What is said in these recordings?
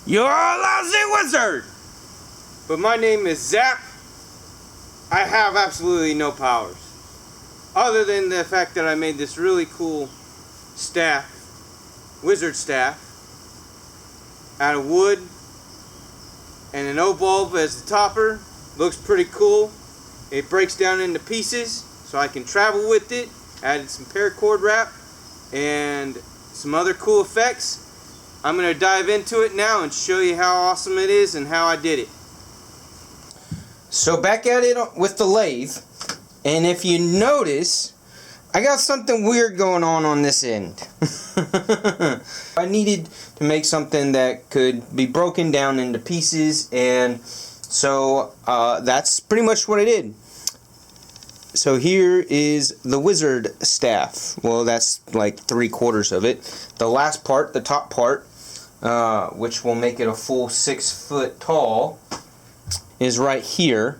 You're a lousy wizard! But my name is ZAP. I have absolutely no powers. Other than the fact that I made this really cool staff, wizard staff, out of wood and an O-bulb as the topper. Looks pretty cool. It breaks down into pieces so I can travel with it. Added some paracord wrap and some other cool effects. I'm going to dive into it now and show you how awesome it is and how I did it. So back at it with the lathe, and if you notice, I got something weird going on this end. I needed to make something that could be broken down into pieces, and so that's pretty much what I did. So here is the wizard staff. Well, that's like 3/4 of it. The last part, the top part, which will make it a full 6 foot tall, is right here.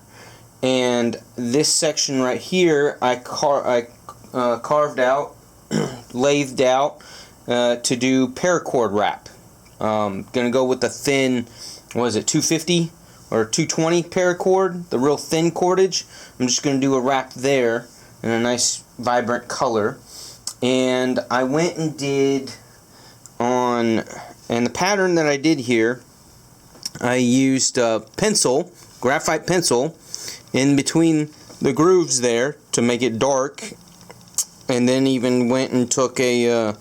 And this section right here, I carved out, lathed out to do paracord wrap. Gonna go with the thin, what is it, 250 or 220 paracord, the real thin cordage. I'm just gonna do a wrap there in a nice vibrant color. And I went and did and the pattern that I did here, I used pencil, graphite pencil, in between the grooves there to make it dark, and then even went and took a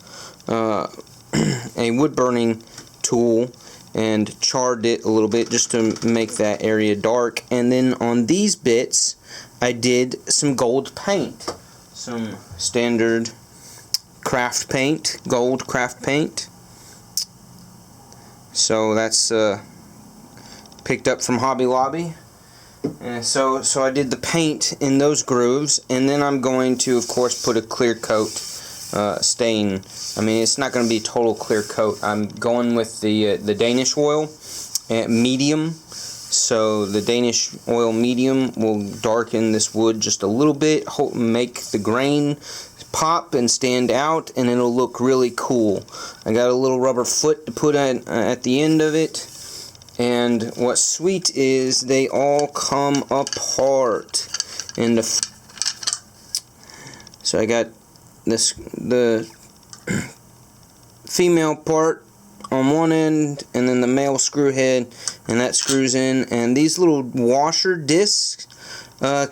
wood burning tool and charred it a little bit just to make that area dark. And then on these bits I did some gold paint, some standard craft paint, gold craft paint. So that's picked up from Hobby Lobby. And so I did the paint in those grooves, and then I'm going to, of course, put a clear coat stain. I mean, it's not going to be a total clear coat. I'm going with the Danish oil at medium. So the Danish oil medium will darken this wood just a little bit, make the grain pop and stand out, and it'll look really cool. I got a little rubber foot to put at the end of it. And what's sweet is they all come apart. And so I got the female part on one end, and then the male screw head, and that screws in. And these little washer discs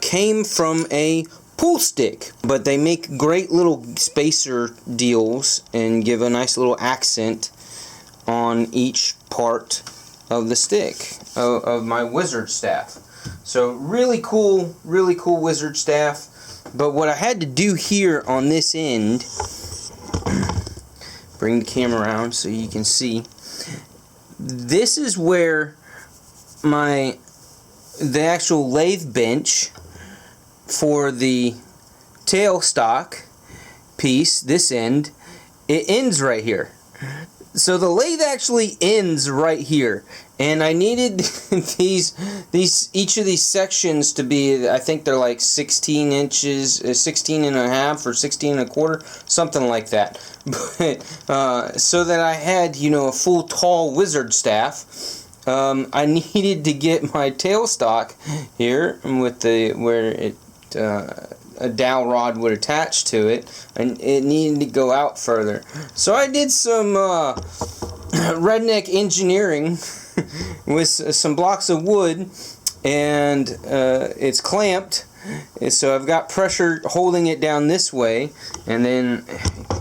came from a pool stick, but they make great little spacer deals and give a nice little accent on each part of the stick of my wizard staff. So really cool wizard staff. But what I had to do here on this end, bring the camera around so you can see, this is where the actual lathe bench for the tailstock piece, this end, it ends right here. So the lathe actually ends right here, and I needed each of these sections to be, I think they're like 16 inches, 16 and a half or 16 and a quarter, something like that. But so that I had, you know, a full tall wizard staff, I needed to get my tailstock here with where it a dowel rod would attach to it, and it needed to go out further. So I did some redneck engineering with some blocks of wood, and it's clamped, so I've got pressure holding it down this way, and then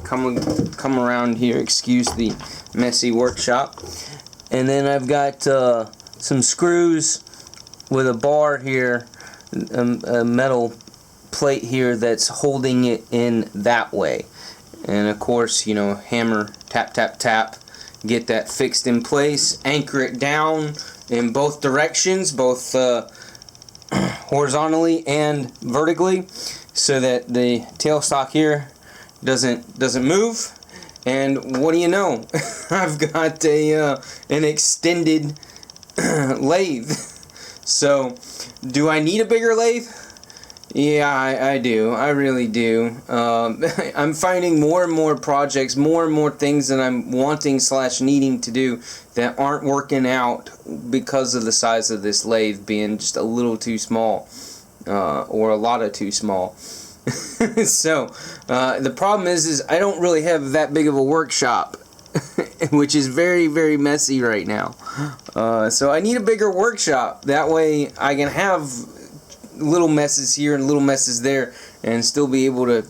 come around here, excuse the messy workshop, and then I've got some screws with a bar here, a metal plate here that's holding it in that way, and of course, you know, hammer, tap tap tap, get that fixed in place, anchor it down in both directions, both horizontally and vertically, so that the tailstock here doesn't move. And what do you know, I've got an extended lathe. So do I need a bigger lathe? Yeah, I do. I really do. I'm finding more and more projects, more and more things that I'm wanting / needing to do that aren't working out because of the size of this lathe being just a little too small, or a lot of too small. So, the problem is I don't really have that big of a workshop, which is very, very messy right now. So I need a bigger workshop. That way I can have little messes here and little messes there and still be able to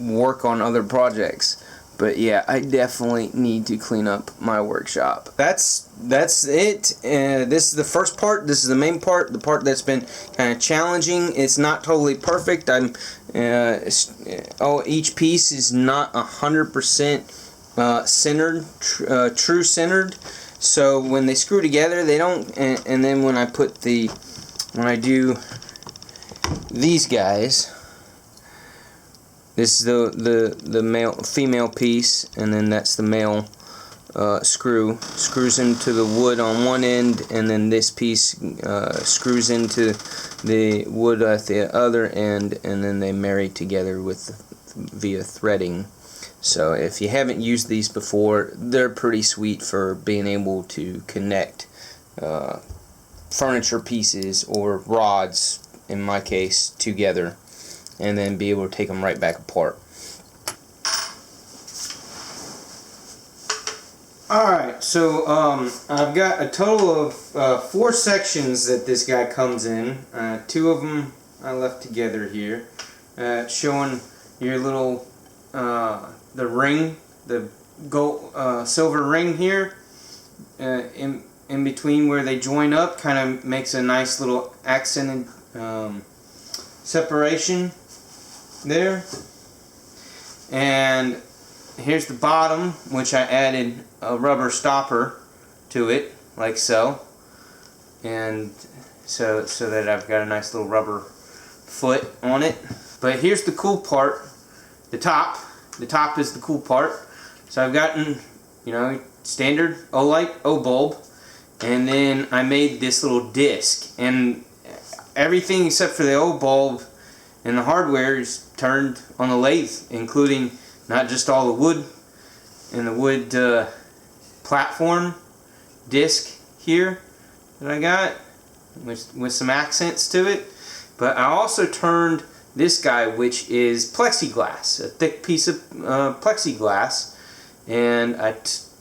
work on other projects. But yeah, I definitely need to clean up my workshop. That's it. This is the first part. This is the main part, the part that's been kind of challenging. It's not totally perfect. Each piece is not 100% centered, true centered. So when they screw together, they don't. And then when I do these guys, this is the female piece, and then that's the male screws into the wood on one end, and then this piece screws into the wood at the other end, and then they marry together via threading. So if you haven't used these before, they're pretty sweet for being able to connect furniture pieces or rods, in my case, together, and then be able to take them right back apart. Alright, so I've got a total of 4 sections that this guy comes in. 2 of them I left together here, showing your little the ring, the gold silver ring here, in between where they join up, kind of makes a nice little accented separation there. And here's the bottom, which I added a rubber stopper to it, like so, and so that I've got a nice little rubber foot on it. But here's the cool part, the top. The top is the cool part. So I've gotten, standard O-light, O-bulb, and then I made this little disc, and everything except for the O-bulb and the hardware is turned on the lathe, including not just all the wood and the wood platform disc here that I got with some accents to it, but I also turned this guy, which is plexiglass, a thick piece of plexiglass, and I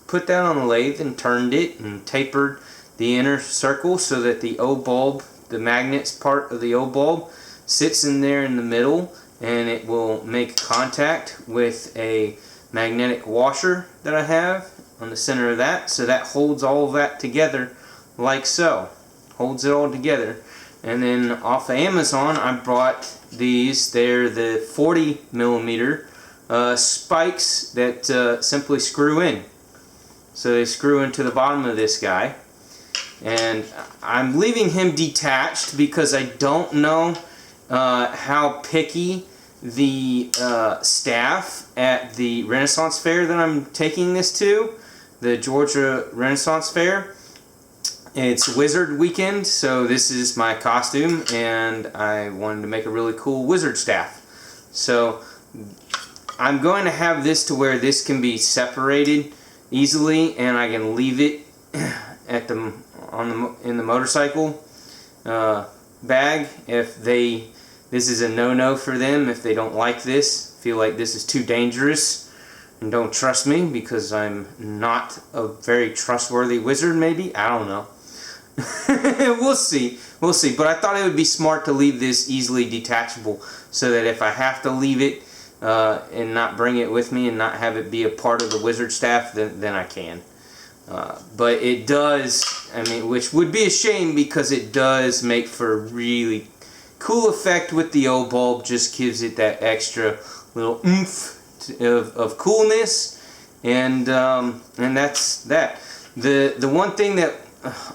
put that on the lathe and turned it and tapered the inner circle so that the O-bulb, the magnets part of the O-bulb, sits in there in the middle, and it will make contact with a magnetic washer that I have on the center of that, so that holds all of that together like so. Holds it all together. And then off of Amazon I bought these. They're the 40 millimeter spikes that simply screw in. So they screw into the bottom of this guy. And I'm leaving him detached because I don't know how picky the staff at the Renaissance Fair that I'm taking this to, the Georgia Renaissance Fair. It's Wizard weekend, so this is my costume, and I wanted to make a really cool wizard staff. So I'm going to have this to where this can be separated easily, and I can leave it at in the motorcycle bag if this is a no-no for them, if they don't like this, feel like this is too dangerous and don't trust me because I'm not a very trustworthy wizard, maybe, I don't know. We'll see, but I thought it would be smart to leave this easily detachable so that if I have to leave it and not bring it with me and not have it be a part of the wizard staff, then I can. But it does, which would be a shame because it does make for a really cool effect with the O-bulb. Just gives it that extra little oomph of coolness, and that's that. The one thing that,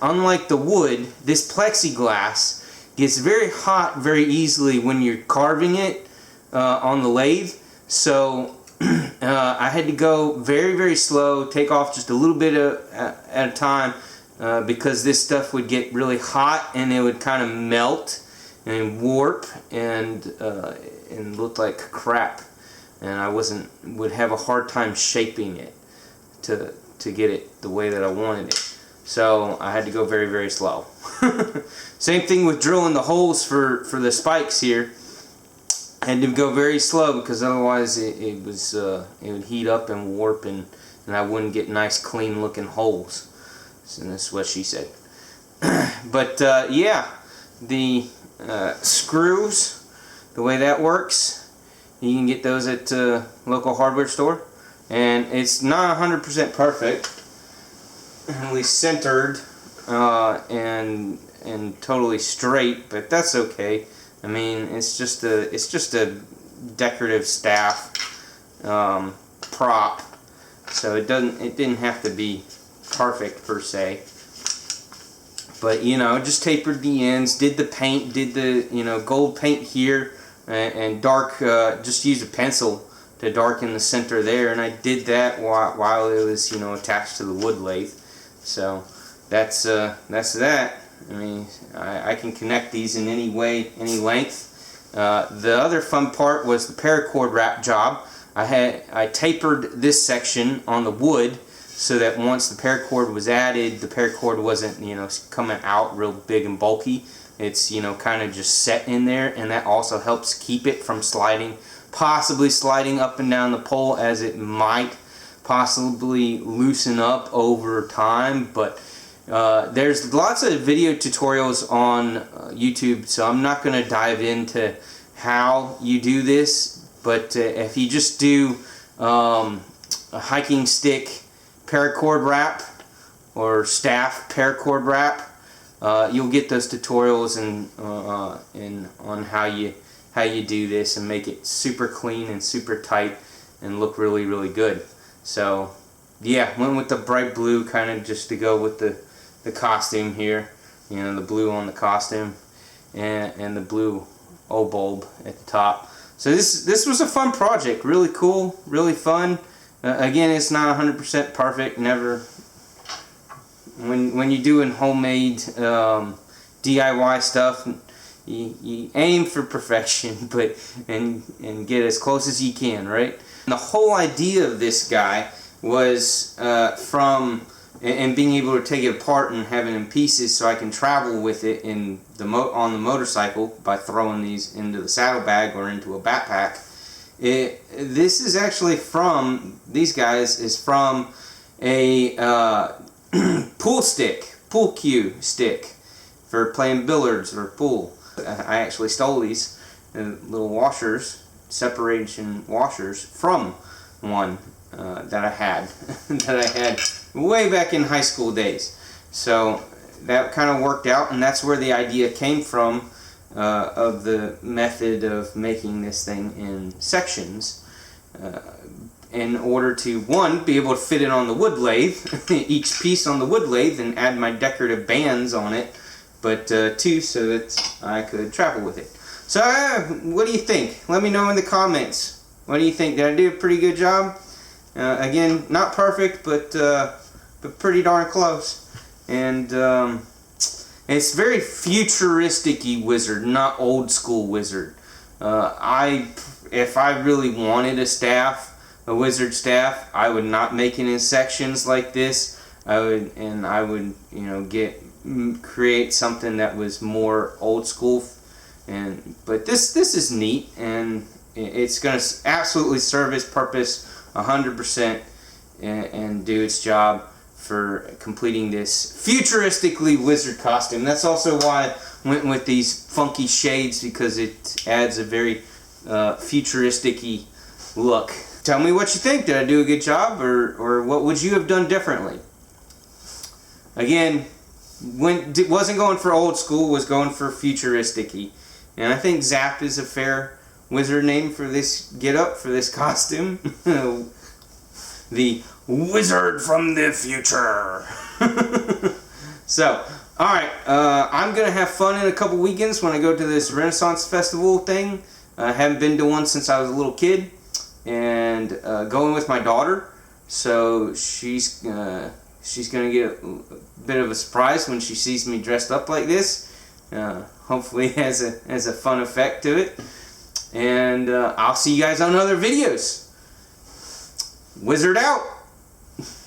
unlike the wood, this plexiglass gets very hot very easily when you're carving it on the lathe. So I had to go very, very slow, take off just a little bit at a time because this stuff would get really hot and it would kind of melt and warp and looked like crap, and I would have a hard time shaping it to get it the way that I wanted it. So I had to go very, very slow. Same thing with drilling the holes for the spikes here. I had to go very slow because otherwise it would heat up and warp, and I wouldn't get nice clean looking holes. So that's what she said. But yeah, the screws, the way that works, you can get those at local hardware store, and it's not 100% perfect, at least centered and totally straight, but that's okay. I mean, it's just a decorative staff prop, so it didn't have to be perfect per se. But you know, just tapered the ends, did the paint, did the gold paint here, and dark. Just used a pencil to darken the center there, and I did that while it was attached to the wood lathe. So that's that. I mean, I can connect these in any way, any length. The other fun part was the paracord wrap job. I tapered this section on the wood so that once the paracord was added, the paracord wasn't coming out real big and bulky. It's kind of just set in there, and that also helps keep it from possibly sliding up and down the pole, as it might possibly loosen up over time. But there's lots of video tutorials on YouTube, so I'm not going to dive into how you do this, but if you just do a hiking stick paracord wrap or staff paracord wrap, you'll get those tutorials and on how you do this and make it super clean and super tight and look really, really good. So yeah, went with the bright blue kind of just to go with the costume here, the blue on the costume and the blue O-bulb at the top. So this was a fun project, really cool, really fun. Again, it's not 100% perfect. Never, when you're doing homemade DIY stuff, you aim for perfection, but and get as close as you can, right? And the whole idea of this guy was from being able to take it apart and have it in pieces, so I can travel with it on the motorcycle by throwing these into the saddlebag or into a backpack. This is actually these guys is from a pool cue stick for playing billiards or pool. I actually stole these little washers, separation washers, from one that I had way back in high school days. So that kind of worked out, and that's where the idea came from. Of the method of making this thing in sections in order to, one, be able to fit it on the wood lathe, each piece on the wood lathe, and add my decorative bands on it, but two, so that I could travel with it. So what do you think? Let me know in the comments. What do you think? Did I do a pretty good job? Again, not perfect, but pretty darn close. And it's very futuristic-y Wizard, not old school Wizard. If I really wanted a Wizard staff, I would not make it in sections like this. I would create something that was more old school. But this is neat, and it's going to absolutely serve its purpose 100% and do its job for completing this futuristically Wizard costume. That's also why I went with these funky shades, because it adds a very futuristic-y look. Tell me what you think. Did I do a good job, or what would you have done differently? Again, wasn't going for old school, was going for futuristic-y. And I think ZAP is a fair Wizard name for this get-up, for this costume. The Wizard from the future. So, alright, I'm going to have fun in a couple weekends when I go to this Renaissance Festival thing. I haven't been to one since I was a little kid. And going with my daughter. So she's going to get a bit of a surprise when she sees me dressed up like this. Hopefully it has a fun effect to it. And I'll see you guys on other videos. Wizard out!